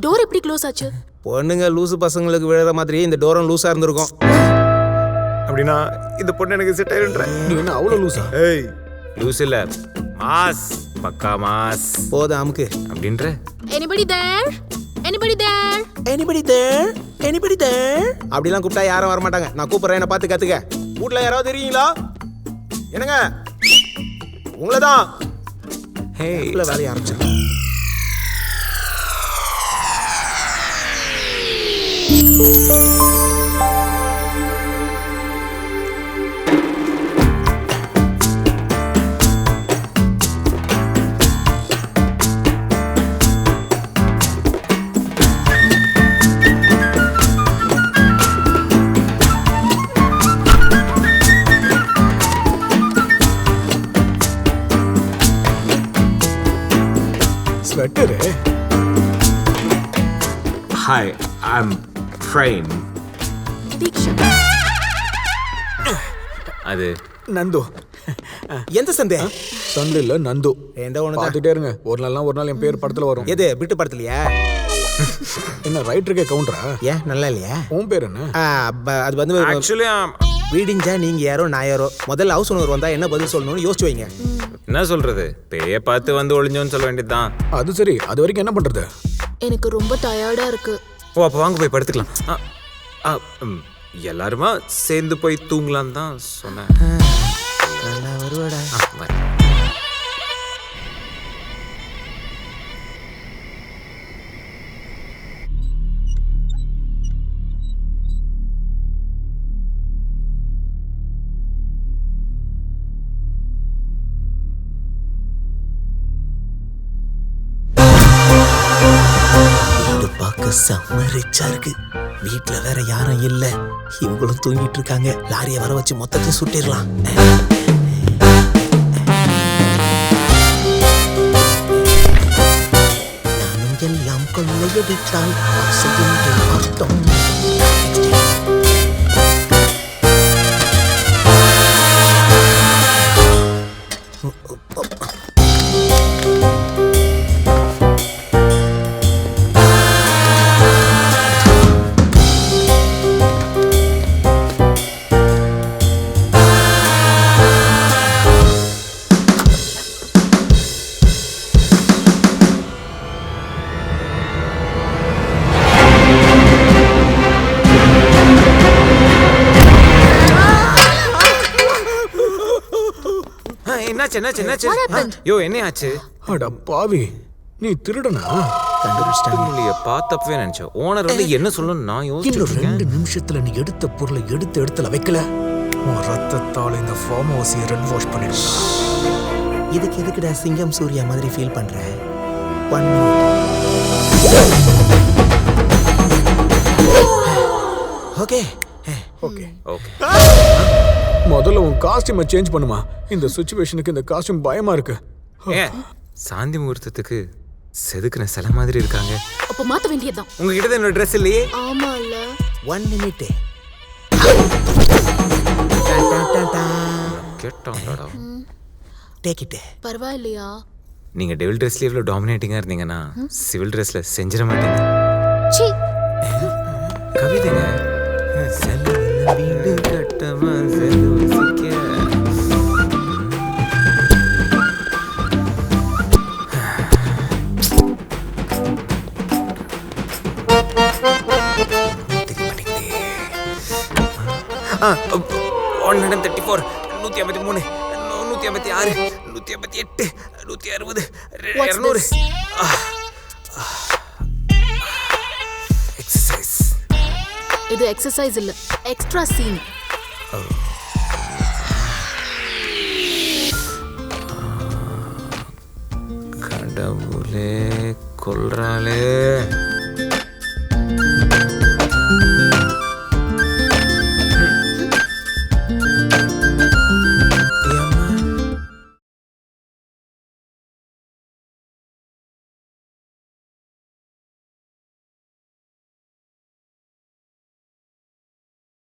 Door எப்படி close ஆச்சு? பொண்ணுங்க லூசு பசங்களுக்கு விழுற மாதிரி இந்த டோரும் லூஸா இருந்திருக்கும். அப்படின்னா இந்த பொண்ணு எனக்கு செட் ஆயிருன்ற. நீ என்ன அவ்வளோ லூசா? ஏய் லூஸ் இல்ல, மாஸ், பக்கா மாஸ். போதும் அமுக்கு. அப்படின்ற Anybody there? Anybody there? Anybody there? Anybody there? அப்படிலாம் கூப்பிட்டா யாரும் வர மாட்டாங்க. நான் கூப்பிடுறேன், என்ன பார்த்து கத்துக்க. வீட்ல யாராவது தெரியுங்களா? என்னங்க உங்களை தான். ஹே இல்லை வேலையை ஆரம்பிச்சிருக்கேன். ஸ்வெட்டரு. ஹாய், ஐம் ஃப்ரைன். தீக்ஷா. அது நந்து. எந்த சந்தே? சந்து இல்ல நந்து. எந்த ஒன்று பார்த்துட்டே இருங்க, ஒரு நாள் என் பேர் படத்துல வரும். எது பிட்டு படத்துலையா? என்ன ரைட்டருக்கே கவுண்டரா? ஏன் நல்லா இல்லையா? உன் பேர் என்ன? அது வந்து ஆக்சுவலி வீடிஞ்சா நீங்க யாரோ நான் யாரோ. முதல்ல ஹவுஸ் ஓனர் வந்தா என்ன பதில் சொல்லணும்னு யோசிச்சு வைங்க. என்ன சொல்றது, பேய பார்த்து வந்து ஒளிஞ்சோன்னு சொல்ல வேண்டியதுதான். அது சரி, அது வரைக்கும் என்ன பண்றது? எனக்கு ரொம்ப டயர்டா இருக்கு. ஓ, அப்போ வாங்க போய் படுத்துக்கலாம். எல்லாருமா சேர்ந்து போய் தூங்கலாம் தான் சொன்னேன். நல்லா வருவாடா. வரேன். செம்ம ரிச்சா இருக்கு. வீட்டுல வேற யாரும் இல்ல, இவங்களும் தூங்கிட்டு இருக்காங்க. லாரியை வர வச்சு மொத்தத்தையும் சுட்டிடலாம். நானும் எல்லாம் கொள்ளையடித்தால் அர்த்தம். என்னாச்சு? யோ, என்ன ஆச்சு? அட பாவி, நீ திருடனா? கண்டுபிடிச்சிட்டாங்க. பார்த்தப்பவே நினைச்சேன் ஓனர் வந்து என்ன சொல்லணும் நான் இன்னும் யோசிச்சிருக்கேன். 2 நிமிஷத்துல நீ எடுத்த பொருளை எடுத்த இடத்துல வைக்கல, உன் ரத்தத்தால் இந்த ஃபார்ம் ஹவுஸை ரெட் வாஷ் பண்ணிடுவேன். இதுக்கு எதுக்குடா சிங்கம் சூர்யா மாதிரி ஃபீல் பண்ற? Okay okay, okay. முதல்ல உன் காஸ்டியூமை சேஞ்ச் பண்ணுமா. இந்த சிச்சுவேஷனுக்கு இந்த காஸ்டியூம் பயமா இருக்கு. ஏன் சாந்தி முகூர்த்தத்துக்கு செதுக்குன சில மாதிரி இருக்காங்க. அப்ப மாத்த வேண்டியதுதான். உங்ககிட்ட தான் என்னோட ட்ரெஸ் இல்லையே. ஆமா இல்ல. 1 minute. கேட்டாங்கடா. Take it. பரவாயில்லையா? நீங்க டெவில் ட்ரெஸ்ல இவ்வளவு டாமினேட்டிங்கா இருந்தீங்கன்னா சிவில் ட்ரெஸ்ல செஞ்சிட மாட்டீங்க. சீ, கவிதைங்க. செல்ல வீடு கட்டமா செலுசிக்க. ஆ 134 153 156 158 160 200. எக்ஸசைஸ். இது எக்ஸசைஸ் இல்ல, எக்ஸ்ட்ரா சீன். கடவுளே கொல்றாளே.